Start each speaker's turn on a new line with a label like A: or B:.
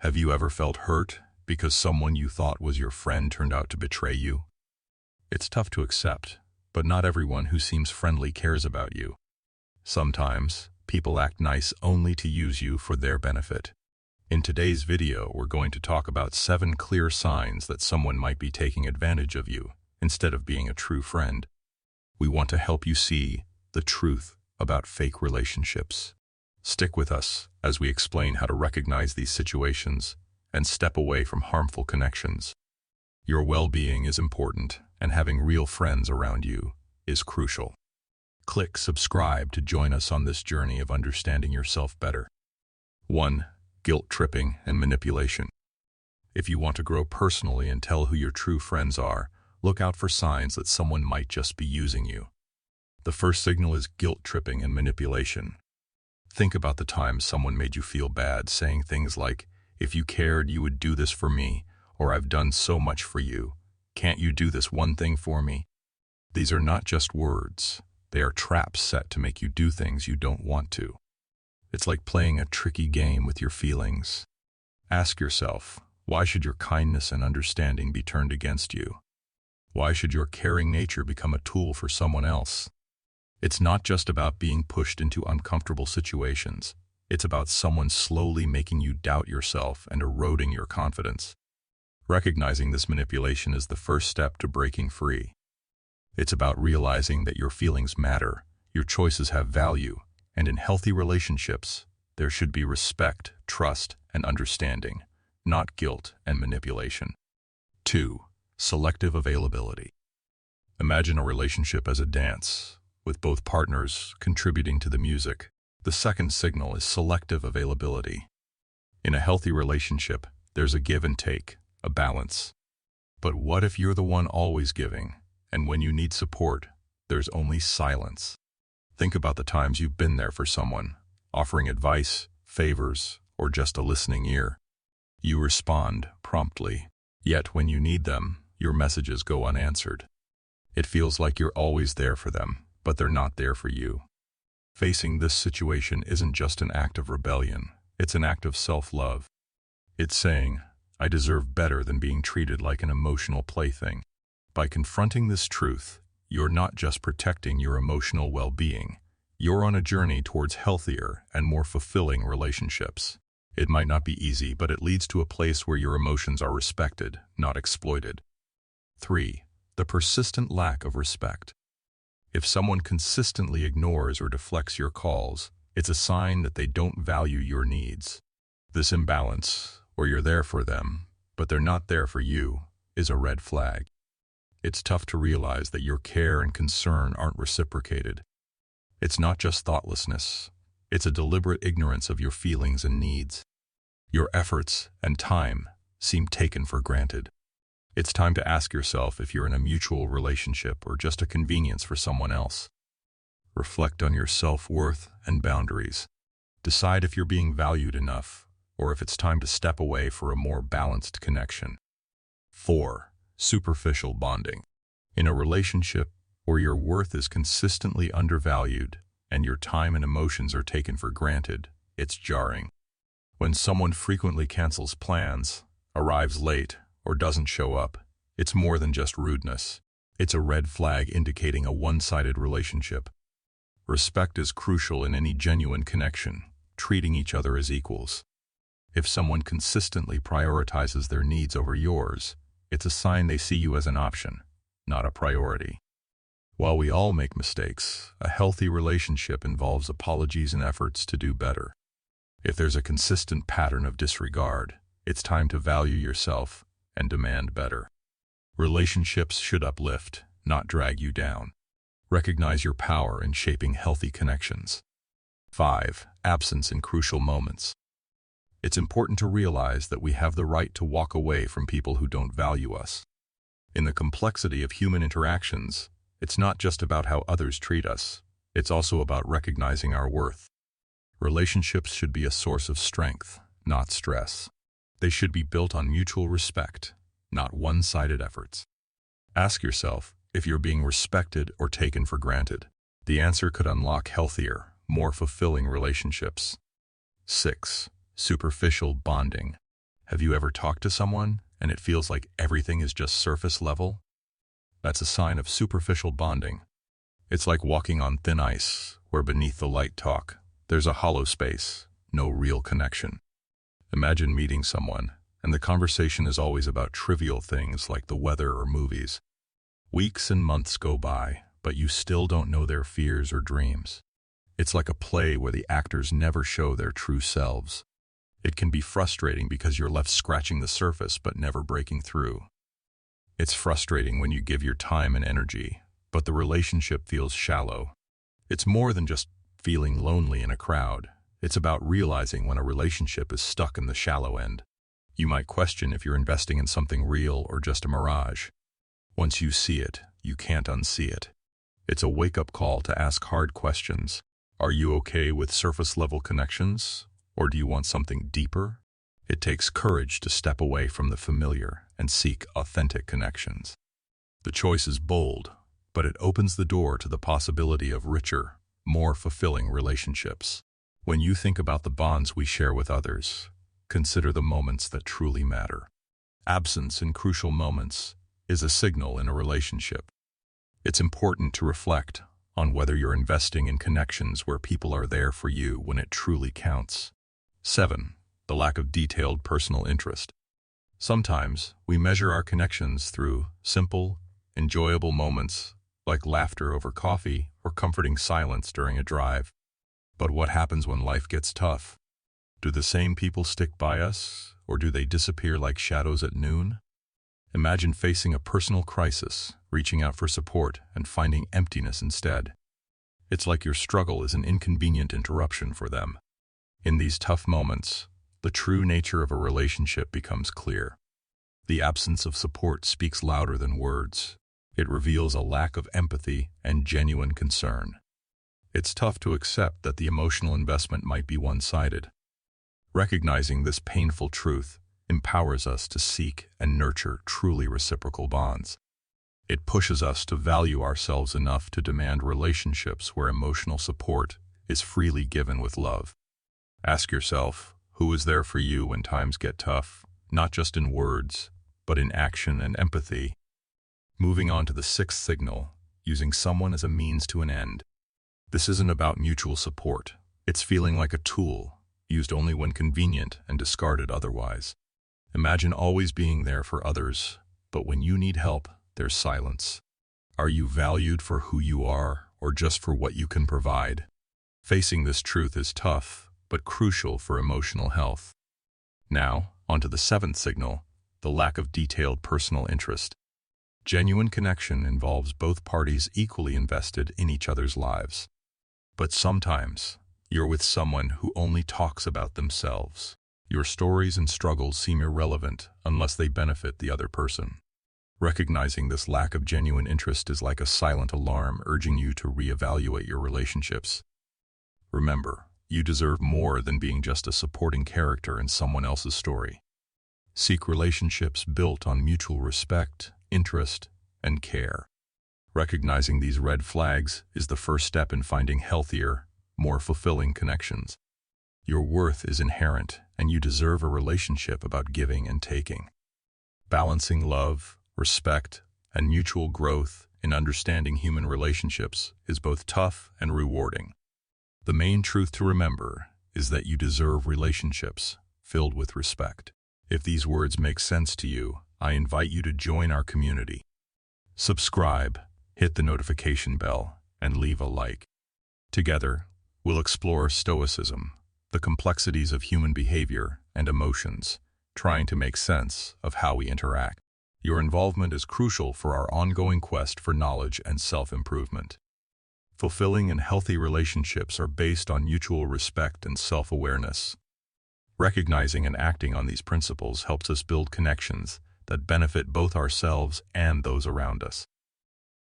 A: Have you ever felt hurt because someone you thought was your friend turned out to betray you? It's tough to accept, but not everyone who seems friendly cares about you. Sometimes, people act nice only to use you for their benefit. In today's video, we're going to talk about 7 clear signs that someone might be taking advantage of you instead of being a true friend. We want to help you see the truth about fake relationships. Stick with us as we explain how to recognize these situations and step away from harmful connections. Your well-being is important, and having real friends around you is crucial. Click subscribe to join us on this journey of understanding yourself better. 1. Guilt tripping and manipulation. If you want to grow personally and tell who your true friends are, look out for signs that someone might just be using you. The first signal is guilt tripping and manipulation. Think about the times someone made you feel bad, saying things like, "If you cared, you would do this for me," or "I've done so much for you. Can't you do this one thing for me?" These are not just words. They are traps set to make you do things you don't want to. It's like playing a tricky game with your feelings. Ask yourself, why should your kindness and understanding be turned against you? Why should your caring nature become a tool for someone else? It's not just about being pushed into uncomfortable situations. It's about someone slowly making you doubt yourself and eroding your confidence. Recognizing this manipulation is the first step to breaking free. It's about realizing that your feelings matter, your choices have value, and in healthy relationships, there should be respect, trust, and understanding, not guilt and manipulation. 2. Selective availability. Imagine a relationship as a dance, with both partners contributing to the music. The second signal is selective availability. In a healthy relationship, there's a give and take, a balance. But what if you're the one always giving, and when you need support, there's only silence? Think about the times you've been there for someone, offering advice, favors, or just a listening ear. You respond promptly, yet when you need them, your messages go unanswered. It feels like you're always there for them, but they're not there for you. Facing this situation isn't just an act of rebellion, it's an act of self-love. It's saying, I deserve better than being treated like an emotional plaything. By confronting this truth, you're not just protecting your emotional well-being, you're on a journey towards healthier and more fulfilling relationships. It might not be easy, but it leads to a place where your emotions are respected, not exploited. 3. The persistent lack of respect. If someone consistently ignores or deflects your calls, it's a sign that they don't value your needs. This imbalance, where you're there for them, but they're not there for you, is a red flag. It's tough to realize that your care and concern aren't reciprocated. It's not just thoughtlessness, it's a deliberate ignorance of your feelings and needs. Your efforts and time seem taken for granted. It's time to ask yourself if you're in a mutual relationship or just a convenience for someone else. Reflect on your self-worth and boundaries. Decide if you're being valued enough, or if it's time to step away for a more balanced connection. 4. Superficial bonding. In a relationship where your worth is consistently undervalued and your time and emotions are taken for granted, it's jarring. When someone frequently cancels plans, arrives late, or doesn't show up, it's more than just rudeness. It's a red flag indicating a one-sided relationship. Respect is crucial in any genuine connection, treating each other as equals. If someone consistently prioritizes their needs over yours, it's a sign they see you as an option, not a priority. While we all make mistakes, a healthy relationship involves apologies and efforts to do better. If there's a consistent pattern of disregard, it's time to value yourself and demand better. Relationships should uplift, not drag you down. Recognize your power in shaping healthy connections. 5. Absence in crucial moments. It's important to realize that we have the right to walk away from people who don't value us. In the complexity of human interactions, it's not just about how others treat us, it's also about recognizing our worth. Relationships should be a source of strength, not stress. They should be built on mutual respect, not one-sided efforts. Ask yourself if you're being respected or taken for granted. The answer could unlock healthier, more fulfilling relationships. 6. Superficial bonding. Have you ever talked to someone and it feels like everything is just surface level? That's a sign of superficial bonding. It's like walking on thin ice, where beneath the light talk, there's a hollow space, no real connection. Imagine meeting someone, and the conversation is always about trivial things like the weather or movies. Weeks and months go by, but you still don't know their fears or dreams. It's like a play where the actors never show their true selves. It can be frustrating because you're left scratching the surface but never breaking through. It's frustrating when you give your time and energy, but the relationship feels shallow. It's more than just feeling lonely in a crowd. It's about realizing when a relationship is stuck in the shallow end. You might question if you're investing in something real or just a mirage. Once you see it, you can't unsee it. It's a wake-up call to ask hard questions. Are you okay with surface-level connections, or do you want something deeper? It takes courage to step away from the familiar and seek authentic connections. The choice is bold, but it opens the door to the possibility of richer, more fulfilling relationships. When you think about the bonds we share with others, consider the moments that truly matter. Absence in crucial moments is a signal in a relationship. It's important to reflect on whether you're investing in connections where people are there for you when it truly counts. 7. The lack of detailed personal interest. Sometimes we measure our connections through simple, enjoyable moments like laughter over coffee or comforting silence during a drive. But what happens when life gets tough? Do the same people stick by us, or do they disappear like shadows at noon? Imagine facing a personal crisis, reaching out for support, and finding emptiness instead. It's like your struggle is an inconvenient interruption for them. In these tough moments, the true nature of a relationship becomes clear. The absence of support speaks louder than words. It reveals a lack of empathy and genuine concern. It's tough to accept that the emotional investment might be one-sided. Recognizing this painful truth empowers us to seek and nurture truly reciprocal bonds. It pushes us to value ourselves enough to demand relationships where emotional support is freely given with love. Ask yourself, who is there for you when times get tough, not just in words, but in action and empathy? Moving on to the 6th signal, using someone as a means to an end. This isn't about mutual support. It's feeling like a tool, used only when convenient and discarded otherwise. Imagine always being there for others, but when you need help, there's silence. Are you valued for who you are, or just for what you can provide? Facing this truth is tough, but crucial for emotional health. Now, onto the 7th signal, the lack of detailed personal interest. Genuine connection involves both parties equally invested in each other's lives. But sometimes, you're with someone who only talks about themselves. Your stories and struggles seem irrelevant unless they benefit the other person. Recognizing this lack of genuine interest is like a silent alarm urging you to reevaluate your relationships. Remember, you deserve more than being just a supporting character in someone else's story. Seek relationships built on mutual respect, interest, and care. Recognizing these red flags is the first step in finding healthier, more fulfilling connections. Your worth is inherent, and you deserve a relationship about giving and taking. Balancing love, respect, and mutual growth in understanding human relationships is both tough and rewarding. The main truth to remember is that you deserve relationships filled with respect. If these words make sense to you, I invite you to join our community. Subscribe, hit the notification bell, and leave a like. Together, we'll explore Stoicism, the complexities of human behavior and emotions, trying to make sense of how we interact. Your involvement is crucial for our ongoing quest for knowledge and self-improvement. Fulfilling and healthy relationships are based on mutual respect and self-awareness. Recognizing and acting on these principles helps us build connections that benefit both ourselves and those around us.